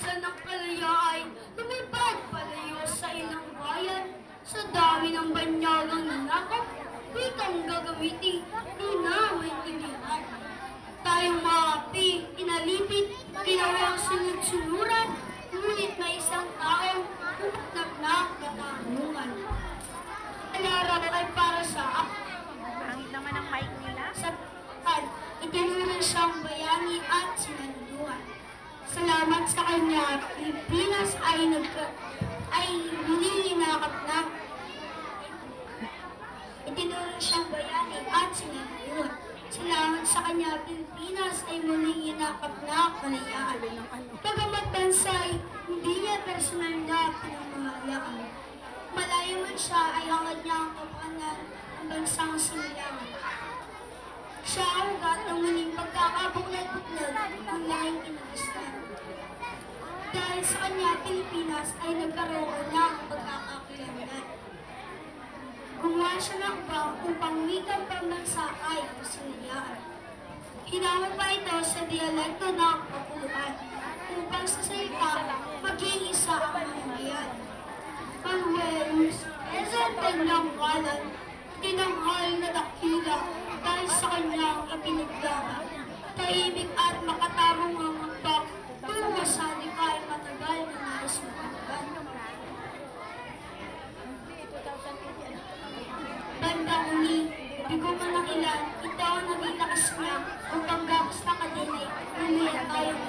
Minsan ang kalaya ay lumipad palayo sa ilang bayan. Sa dami ng banyagang nanakop, wikang gagamitin, di na maintindihan. Tayong mga api, inalipit, ginawang sunod-sunuran, ngunit may isang taong umatnag na katanungan. Ang araw ay para sa Pangit naman ang mic nila. sa itinuring siyang bayani at sinaluduhan. Salamat sa kanya, Pilipinas ay nilinakap na. Itinuring siyang bayani at sinaluduhan. Salamat sa kanya, Pilipinas ay muling inakap na kalayaan. Bagamat bansay, hindi niya personal na pinamahalakan. Malayo man siya ay hangad niya ang kapakanan ng bansang sinilangan. Siya ang ugat ng muling pagkakabuklad-buklad ng lahing kinagisnan. Dahil sa kanya, Pilipinas ay nagkaroon ng pagkakakilanlan. Gumawa siya ng ubang upang wikang pambansa ay pasinayaan. Hinamon pa ito sa dialekto ng kapuluan upang sa salita maging isa ang mamamayan. Manuel, esenten ng kalan, tinanghal na dakila dahil sa kanyang ipinaglaban. Tahimik at makatarong ang magbak, tungo sa likay matagal na nais makagan. Bandang uli, bigo man ang ilan, ito ang naging lakas niya upang gabos na kadinay, lumaya tayong